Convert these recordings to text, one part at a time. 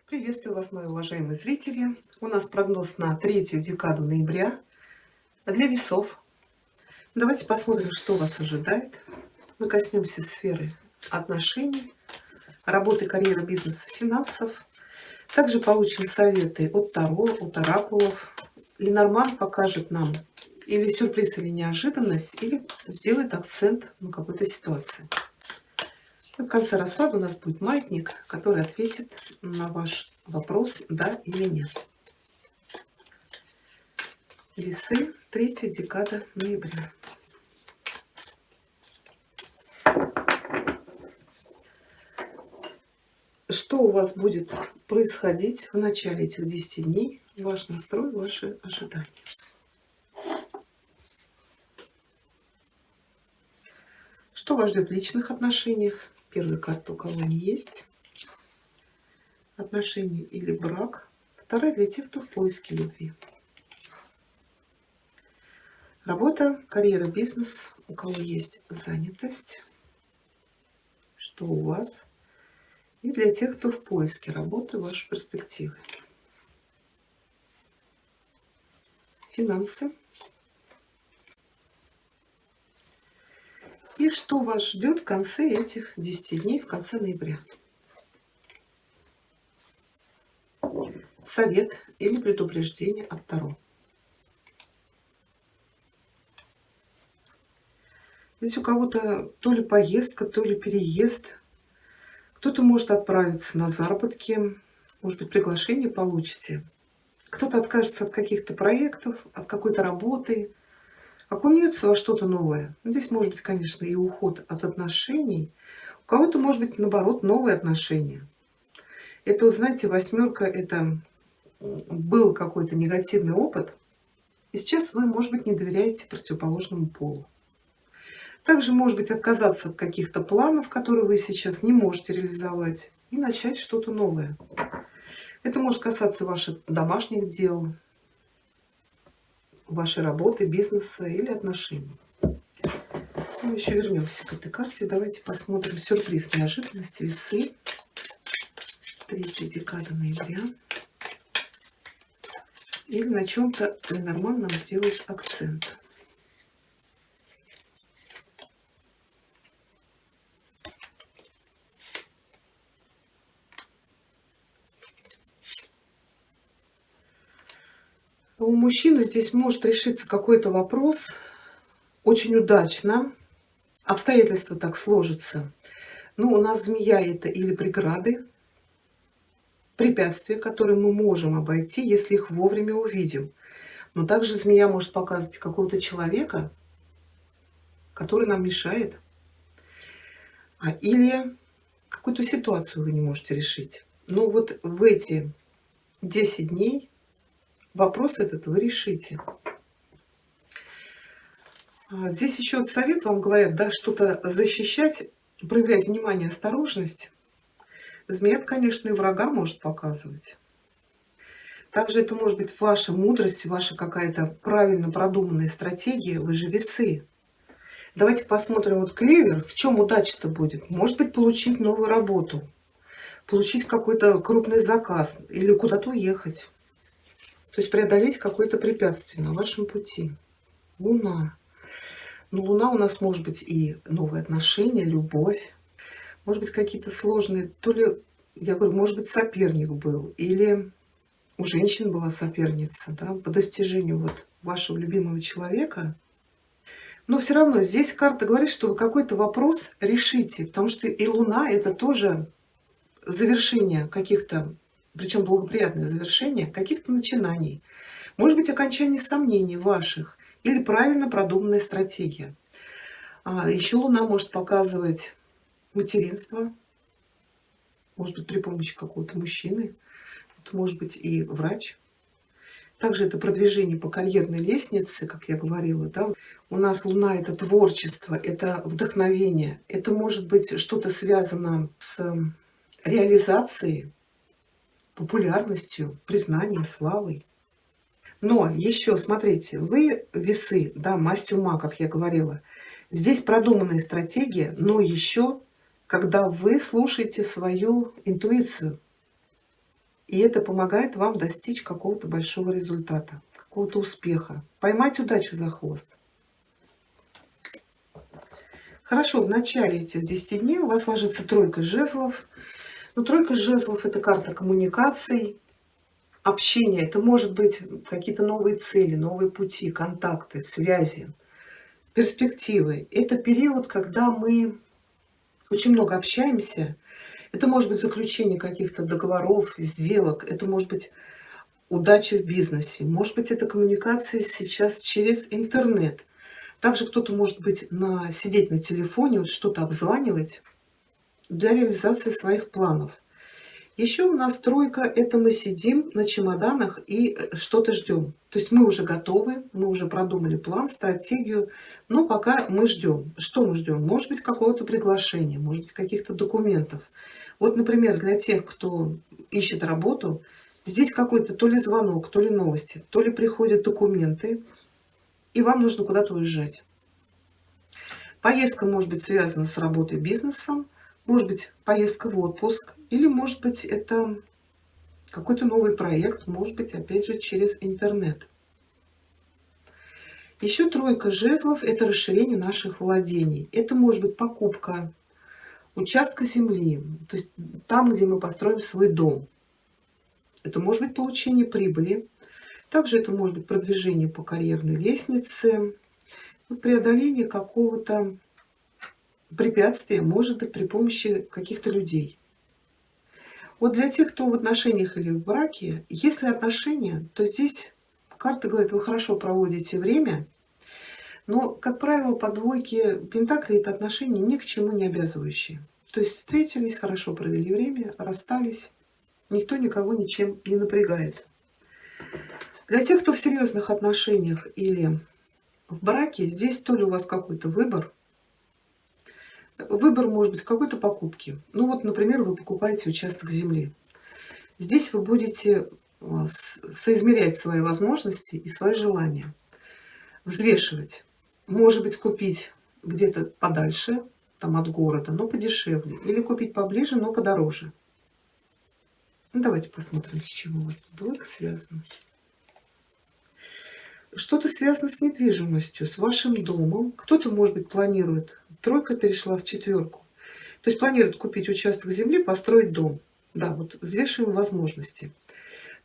Приветствую вас, мои уважаемые зрители. У нас прогноз на третью декаду ноября для весов. Давайте посмотрим, что вас ожидает. Мы коснемся сферы отношений, работы, карьеры, бизнеса, финансов. Также получим советы от Таро, от оракулов. Ленорман покажет нам или сюрприз, или неожиданность, или сделает акцент на какой-то ситуации. В конце расклада у нас будет маятник, который ответит на ваш вопрос «да» или «нет». Весы, третья декада ноября. Что у вас будет происходить в начале этих 10 дней? Ваш настрой, ваши ожидания. Что вас ждет в личных отношениях? Первая карта, у кого они есть. Отношения или брак. Вторая для тех, кто в поиске любви. Работа, карьера, бизнес. У кого есть занятость. Что у вас? И для тех, кто в поиске работы, ваши перспективы. Финансы. И что вас ждет в конце этих 10 дней, в конце ноября? Совет или предупреждение от Таро. Здесь у кого-то то ли поездка, то ли переезд. Кто-то может отправиться на заработки, может быть, приглашение получите. Кто-то откажется от каких-то проектов, от какой-то работы, окунется во что-то новое. Здесь может быть, конечно, и уход от отношений. У кого-то может быть, наоборот, новые отношения. Это, вы знаете, восьмерка, это был какой-то негативный опыт. И сейчас вы, может быть, не доверяете противоположному полу. Также, может быть, отказаться от каких-то планов, которые вы сейчас не можете реализовать, и начать что-то новое. Это может касаться ваших домашних дел, вашей работы, бизнеса или отношений. Мы еще вернемся к этой карте. Давайте посмотрим сюрприз, неожиданности, весы. Третья декада ноября. Или на чем-то Ленорман нам сделает акцент. У мужчины здесь может решиться какой-то вопрос очень удачно. Обстоятельства так сложатся. Но у нас змея — это или преграды, препятствия, которые мы можем обойти, если их вовремя увидим. Но также змея может показывать какого-то человека, который нам мешает. Или какую-то ситуацию вы не можете решить. Но вот в эти 10 дней вопрос этот вы решите. Здесь еще совет вам говорят, да, что-то защищать, проявлять внимание, осторожность. Змея, конечно, и врага может показывать. Также это может быть ваша мудрость, ваша какая-то правильно продуманная стратегия, вы же весы. Давайте посмотрим, вот клевер, в чем удача-то будет? Может быть, получить новую работу, получить какой-то крупный заказ или куда-то уехать. То есть преодолеть какое-то препятствие на вашем пути. Луна. Но Луна у нас может быть и новые отношения, любовь. Может быть, какие-то сложные, то ли, я говорю, может быть, соперник был, или у женщин была соперница, да, по достижению вот вашего любимого человека. Но все равно здесь карта говорит, что вы какой-то вопрос решите, потому что и Луна — это тоже завершение каких-то, причем благоприятное завершение каких-то начинаний. Может быть, окончание сомнений ваших или правильно продуманная стратегия. Еще Луна может показывать материнство, может быть, при помощи какого-то мужчины, это может быть и врач. Также это продвижение по карьерной лестнице, как я говорила, да. У нас Луна — это творчество, это вдохновение, это может быть что-то связано с реализацией, популярностью, признанием, славой. Но еще, смотрите, вы весы, да, масть ума, как я говорила. Здесь продуманная стратегия, но еще, когда вы слушаете свою интуицию. И это помогает вам достичь какого-то большого результата, какого-то успеха, поймать удачу за хвост. Хорошо, в начале этих 10 дней у вас ложится тройка жезлов. Но тройка жезлов — это карта коммуникаций, общения. Это может быть какие-то новые цели, новые пути, контакты, связи, перспективы. Это период, когда мы очень много общаемся. Это может быть заключение каких-то договоров, сделок. Это может быть удача в бизнесе. Может быть, это коммуникация сейчас через интернет. Также кто-то может быть сидеть на телефоне, вот что-то обзванивать для реализации своих планов. Еще у нас тройка — это мы сидим на чемоданах и что-то ждем. То есть мы уже готовы, мы уже продумали план, стратегию, но пока мы ждем. Что мы ждем? Может быть, какого-то приглашения, может быть, каких-то документов. Вот, например, для тех, кто ищет работу, здесь какой-то то ли звонок, то ли новости, то ли приходят документы, и вам нужно куда-то уезжать. Поездка может быть связана с работой, бизнесом, может быть поездка в отпуск, или может быть это какой-то новый проект, может быть опять же через интернет. Еще тройка жезлов — это расширение наших владений. Это может быть покупка участка земли, то есть там, где мы построим свой дом. Это может быть получение прибыли. Также это может быть продвижение по карьерной лестнице, преодоление какого-то препятствия, может быть, при помощи каких-то людей. Вот для тех, кто в отношениях или в браке, если отношения, то здесь карта говорит, вы хорошо проводите время, но, как правило, по двойке пентаклей это отношения ни к чему не обязывающие. То есть встретились, хорошо провели время, расстались, никто никого ничем не напрягает. Для тех, кто в серьезных отношениях или в браке, здесь то ли у вас какой-то выбор. Выбор может быть в какой-то покупке. Ну вот, например, вы покупаете участок земли. Здесь вы будете соизмерять свои возможности и свои желания, взвешивать. Может быть, купить где-то подальше, там от города, но подешевле. Или купить поближе, но подороже. Ну, давайте посмотрим, с чем у вас тут двойка связана. Что-то связано с недвижимостью, с вашим домом. Кто-то, может быть, планирует. Тройка перешла в четверку. То есть планирует купить участок земли, построить дом. Да, вот взвешиваем возможности.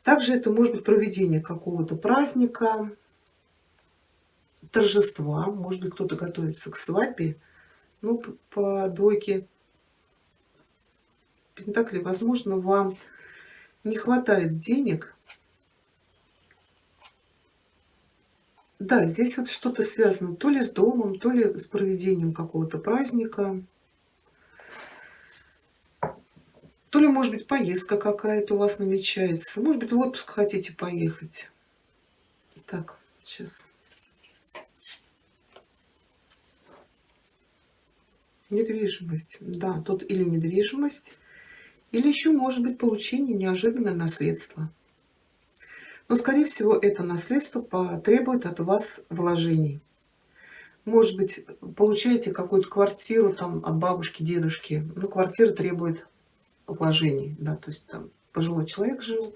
Также это может быть проведение какого-то праздника, торжества. Может быть, кто-то готовится к свадьбе. Ну, по двойке пентаклей, возможно, вам не хватает денег. Да, здесь вот что-то связано то ли с домом, то ли с проведением какого-то праздника. То ли, может быть, поездка какая-то у вас намечается. Может быть, в отпуск хотите поехать. Так, сейчас. Недвижимость. Да, тут или недвижимость, или еще, может быть, получение неожиданное наследство. Но, скорее всего, это наследство потребует от вас вложений. Может быть, получаете какую-то квартиру там от бабушки, дедушки. Ну, квартира требует вложений, да, то есть там пожилой человек жил.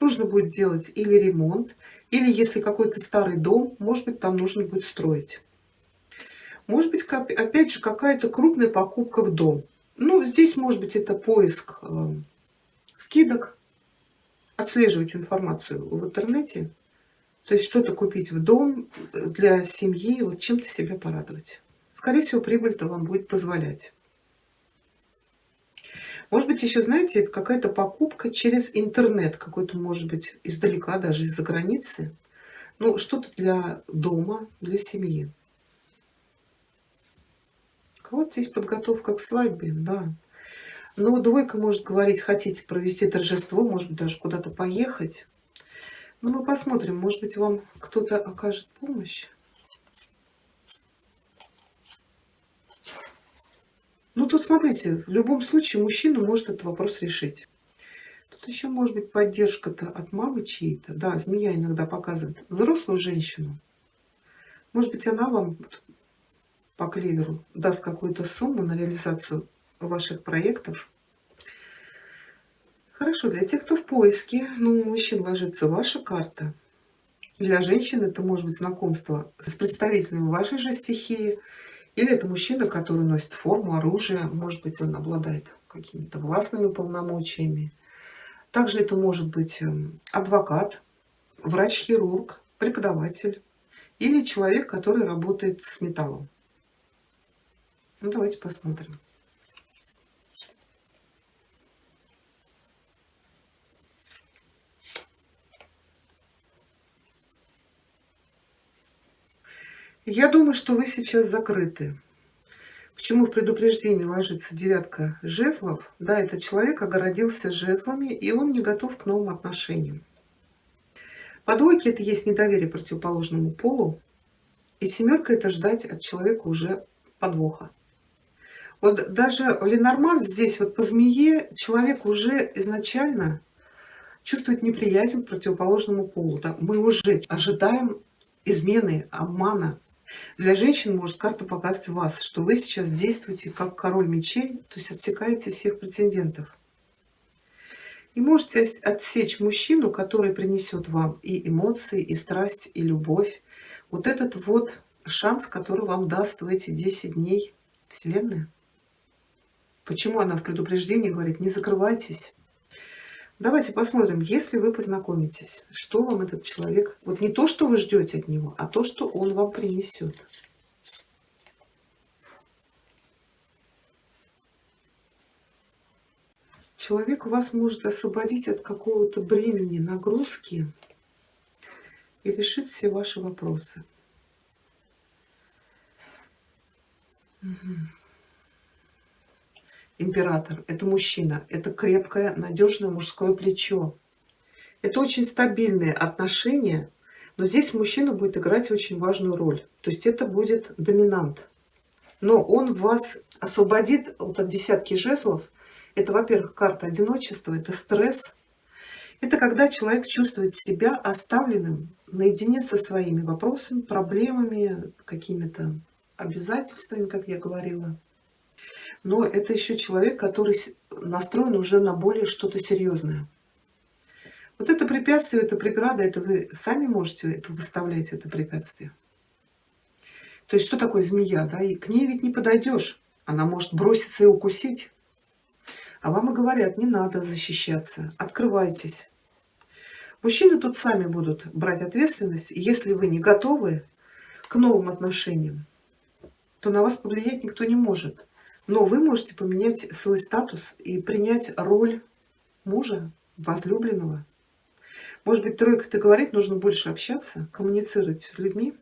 Нужно будет делать или ремонт, или если какой-то старый дом, может быть, там нужно будет строить. Может быть, опять же, какая-то крупная покупка в дом. Ну, здесь, может быть, это поиск скидок, отслеживать информацию в интернете, то есть что-то купить в дом для семьи, вот чем-то себя порадовать. Скорее всего, прибыль-то вам будет позволять. Может быть, еще, знаете, это какая-то покупка через интернет, какой-то, может быть, издалека, даже из-за границы. Ну, что-то для дома, для семьи. У кого-то здесь подготовка к свадьбе, да. Но двойка может говорить, хотите провести торжество, может быть, даже куда-то поехать. Ну, мы посмотрим, может быть, вам кто-то окажет помощь. Ну, тут смотрите, в любом случае мужчина может этот вопрос решить. Тут еще может быть поддержка-то от мамы чьей-то. Да, змея иногда показывает взрослую женщину. Может быть, она вам по клеверу даст какую-то сумму на реализацию ваших проектов. Хорошо, для тех, кто в поиске, ну, у мужчин ложится ваша карта. Для женщин это может быть знакомство с представителем вашей же стихии, или это мужчина, который носит форму, оружие, может быть, он обладает какими-то властными полномочиями. Также это может быть адвокат, врач-хирург, преподаватель или человек, который работает с металлом. Ну, давайте посмотрим. Я думаю, что вы сейчас закрыты. Почему в предупреждении ложится девятка жезлов? Да, этот человек огородился жезлами, и он не готов к новым отношениям. По двойке это есть недоверие противоположному полу, и семерка это ждать от человека уже подвоха. Вот даже Ленорман здесь вот по змее человек уже изначально чувствует неприязнь к противоположному полу. Да? Мы уже ожидаем измены, обмана. Для женщин может карта показать вас, что вы сейчас действуете как король мечей, то есть отсекаете всех претендентов. И можете отсечь мужчину, который принесет вам и эмоции, и страсть, и любовь. Вот этот вот шанс, который вам даст в эти 10 дней Вселенная. Почему она в предупреждении говорит: не закрывайтесь. Давайте посмотрим, если вы познакомитесь, что вам этот человек, вот не то, что вы ждете от него, а то, что он вам принесет. Человек вас может освободить от какого-то бремени, нагрузки и решить все ваши вопросы. Император – это мужчина, это крепкое, надежное мужское плечо. Это очень стабильные отношения, но здесь мужчина будет играть очень важную роль. То есть это будет доминант. Но он вас освободит вот от десятки жезлов. Это, во-первых, карта одиночества, это стресс. Это когда человек чувствует себя оставленным наедине со своими вопросами, проблемами, какими-то обязательствами, как я говорила. Но это еще человек, который настроен уже на более что-то серьезное. Вот это препятствие, это преграда, это вы сами можете это выставлять, это препятствие. То есть что такое змея? Да? И к ней ведь не подойдешь. Она может броситься и укусить. А вам и говорят: не надо защищаться, открывайтесь. Мужчины тут сами будут брать ответственность. И если вы не готовы к новым отношениям, то на вас повлиять никто не может. Но вы можете поменять свой статус и принять роль мужа, возлюбленного. Может быть, тройка-то говорит, нужно больше общаться, коммуницировать с людьми.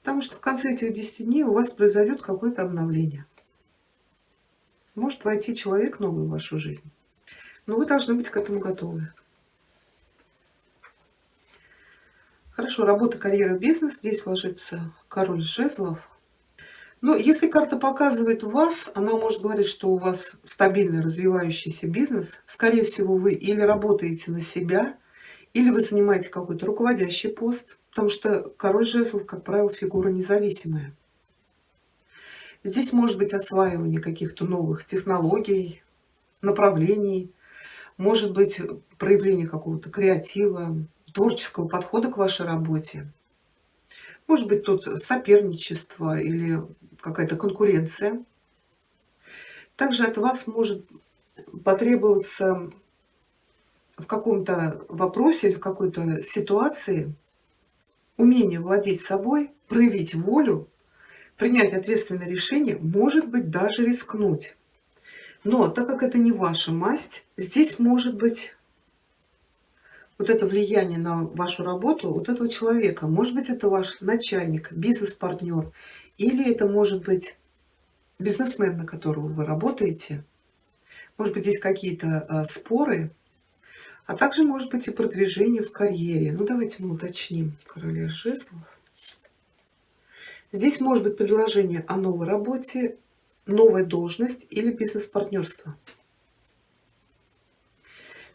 Потому что в конце этих 10 дней у вас произойдет какое-то обновление. Может войти человек новый в вашу жизнь. Но вы должны быть к этому готовы. Хорошо, работа, карьера, бизнес. Здесь ложится король жезлов. Но если карта показывает вас, она может говорить, что у вас стабильный развивающийся бизнес. Скорее всего, вы или работаете на себя, или вы занимаете какой-то руководящий пост. Потому что король жезлов, как правило, фигура независимая. Здесь может быть осваивание каких-то новых технологий, направлений. Может быть проявление какого-то креатива, творческого подхода к вашей работе. Может быть тут соперничество или какая-то конкуренция. Также от вас может потребоваться в каком-то вопросе или в какой-то ситуации умение владеть собой, проявить волю, принять ответственное решение, может быть даже рискнуть. Но так как это не ваша масть, здесь может быть вот это влияние на вашу работу вот этого человека. Может быть, это ваш начальник, бизнес-партнер, или это может быть бизнесмен, на которого вы работаете. Может быть, здесь какие-то споры, а также может быть и продвижение в карьере. Ну, давайте мы уточним короля жезлов. Здесь может быть предложение о новой работе, новая должность или бизнес-партнерство.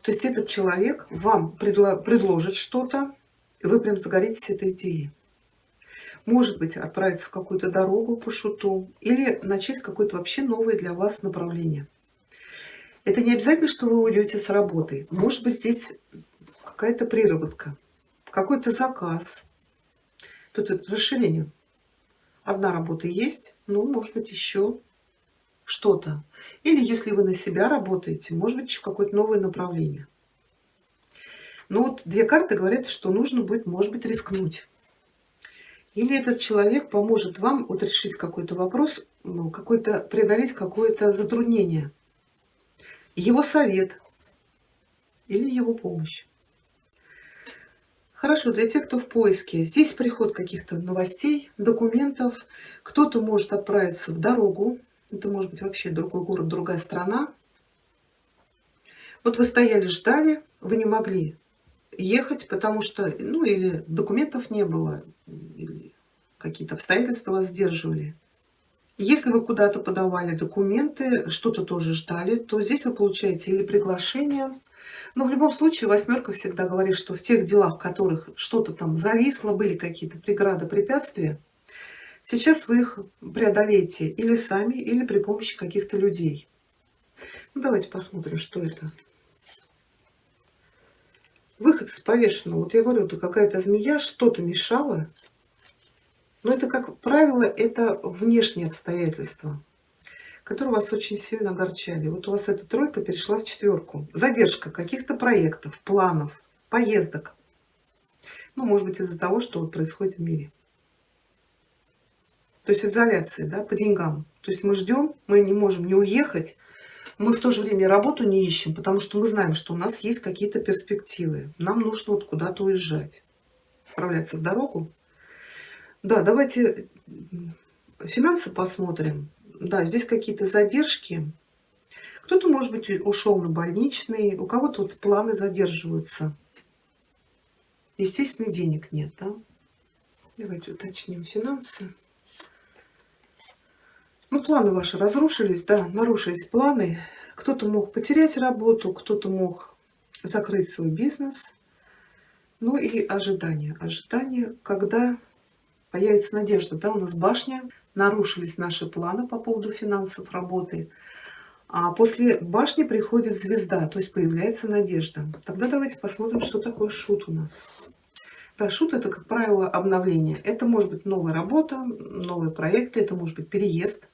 То есть этот человек вам предложит что-то, и вы прям загоритесь этой идеей. Может быть, отправиться в какую-то дорогу по шуту или начать какое-то вообще новое для вас направление. Это не обязательно, что вы уйдете с работы. Может быть, здесь какая-то приработка, какой-то заказ. Тут это расширение. Одна работа есть, ну, может быть, еще что-то. Или если вы на себя работаете, может быть, еще какое-то новое направление. Но вот две карты говорят, что нужно будет, может быть, рискнуть. Или этот человек поможет вам вот решить какой-то вопрос, ну, преодолеть какое-то затруднение. Его совет или его помощь. Хорошо, для тех, кто в поиске. Здесь приход каких-то новостей, документов. Кто-то может отправиться в дорогу. Это может быть вообще другой город, другая страна. Вот вы стояли, ждали, вы не могли ехать, потому что, ну, или документов не было, или какие-то обстоятельства вас сдерживали. Если вы куда-то подавали документы, что-то тоже ждали, то здесь вы получаете или приглашение. Но в любом случае восьмерка всегда говорит, что в тех делах, в которых что-то там зависло, были какие-то преграды, препятствия, сейчас вы их преодолеете или сами, или при помощи каких-то людей. Ну, давайте посмотрим, что это. Выход из повешенного. Вот я говорю, это какая-то змея, что-то мешало. Но это, как правило, это внешние обстоятельства, которые вас очень сильно огорчали. Вот у вас эта тройка перешла в четверку. Задержка каких-то проектов, планов, поездок. Ну, может быть, из-за того, что вот происходит в мире. То есть изоляция, да, по деньгам. То есть мы ждем, мы не можем не уехать, мы в то же время работу не ищем, потому что мы знаем, что у нас есть какие-то перспективы. Нам нужно вот куда-то уезжать, отправляться в дорогу. Да, давайте финансы посмотрим. Да, здесь какие-то задержки. Кто-то, может быть, ушел на больничный, у кого-то вот планы задерживаются. Естественно, денег нет, да? Давайте уточним финансы. Ну, планы ваши разрушились, да, нарушились планы. Кто-то мог потерять работу, кто-то мог закрыть свой бизнес. Ну и ожидание. Ожидание, когда появится надежда, да, у нас башня, нарушились наши планы по поводу финансов, работы. А после башни приходит звезда, то есть появляется надежда. Тогда давайте посмотрим, что такое шут у нас. Да, шут — это, как правило, обновление. Это может быть новая работа, новые проекты, это может быть переезд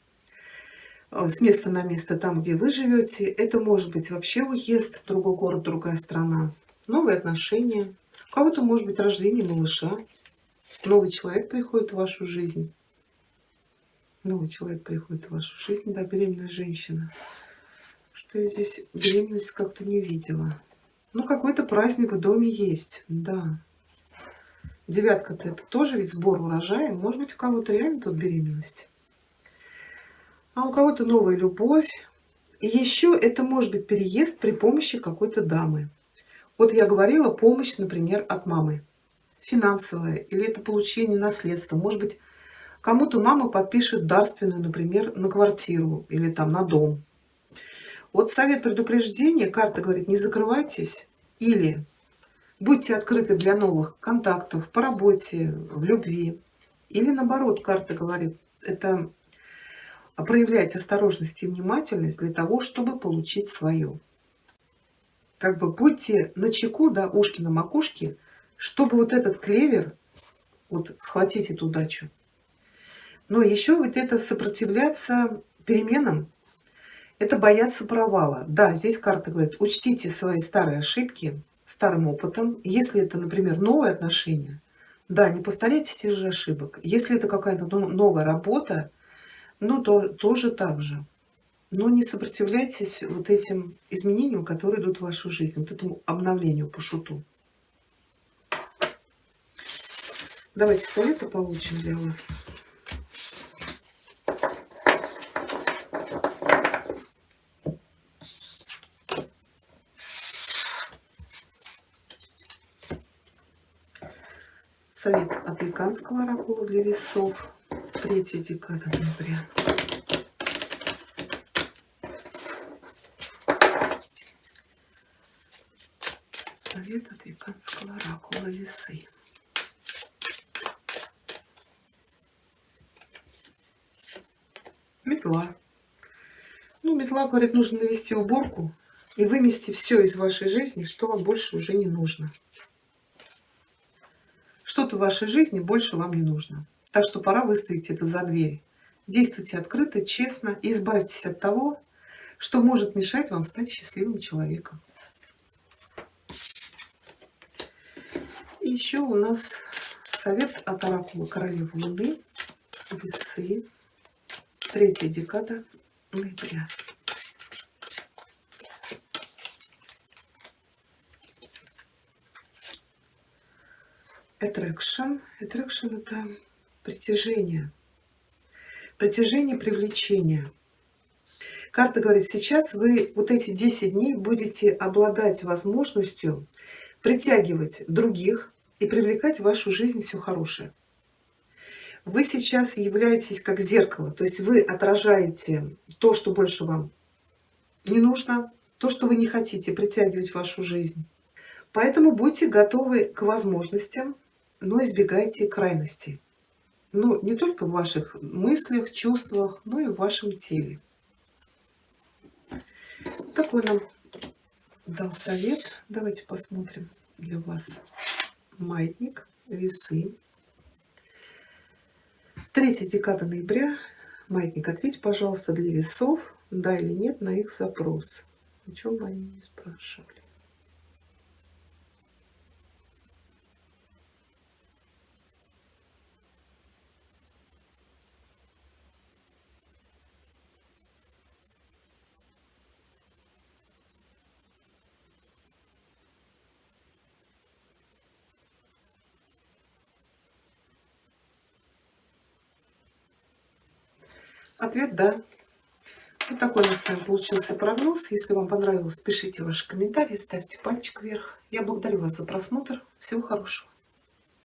с места на место там, где вы живете. Это может быть вообще уезд в другой город, другая страна. Новые отношения. У кого-то может быть рождение малыша. Новый человек приходит в вашу жизнь. Новый человек приходит в вашу жизнь, да, беременная женщина. Что я здесь беременность как-то не видела. Ну, какой-то праздник в доме есть, да. Девятка-то это тоже ведь сбор урожая. Может быть, у кого-то реально тут беременность. А у кого-то новая любовь. И еще это может быть переезд при помощи какой-то дамы. Вот я говорила, помощь, например, от мамы. Финансовая. Или это получение наследства. Может быть, кому-то мама подпишет дарственную, например, на квартиру или там на дом. Вот совет предупреждения. Карта говорит, не закрывайтесь. Или будьте открыты для новых контактов по работе, в любви. Или наоборот, карта говорит, это проявлять осторожность и внимательность для того, чтобы получить свое. Как бы будьте начеку, да, ушки на макушке, чтобы вот этот клевер, вот схватить эту удачу. Но еще вот это сопротивляться переменам, это бояться провала. Да, здесь карта говорит, учтите свои старые ошибки старым опытом. Если это, например, новые отношения, да, не повторяйте тех же ошибок. Если это какая-то новая работа, ну, то тоже так же. Но не сопротивляйтесь вот этим изменениям, которые идут в вашу жизнь, вот этому обновлению по шуту. Давайте советы получим для вас. Совет от Веканского оракула для весов. 3 декада ноября. Совет от Веканского оракула весы. Метла. Ну, метла говорит, нужно навести уборку и вымести все из вашей жизни, что вам больше уже не нужно. Что-то в вашей жизни больше вам не нужно. Так что пора выставить это за дверь. Действуйте открыто, честно и избавьтесь от того, что может мешать вам стать счастливым человеком. И еще у нас совет от оракула Королевы Луны, Весы, 3 декада ноября. Attraction. Attraction — это притяжение. Притяжение, привлечение. Карта говорит, сейчас вы вот эти 10 дней будете обладать возможностью притягивать других и привлекать в вашу жизнь все хорошее. Вы сейчас являетесь как зеркало, то есть вы отражаете то, что больше вам не нужно, то, что вы не хотите притягивать в вашу жизнь. Поэтому будьте готовы к возможностям, но избегайте крайностей. Ну, не только в ваших мыслях, чувствах, но и в вашем теле. Такой нам дал совет. Давайте посмотрим для вас. Маятник, Весы. 3 декада ноября. Маятник, ответь, пожалуйста, для Весов, да или нет на их запрос. О чем бы они не спрашивали. Ответ «да». Вот такой у нас с вами получился прогноз. Если вам понравилось, пишите ваши комментарии, ставьте пальчик вверх. Я благодарю вас за просмотр. Всего хорошего.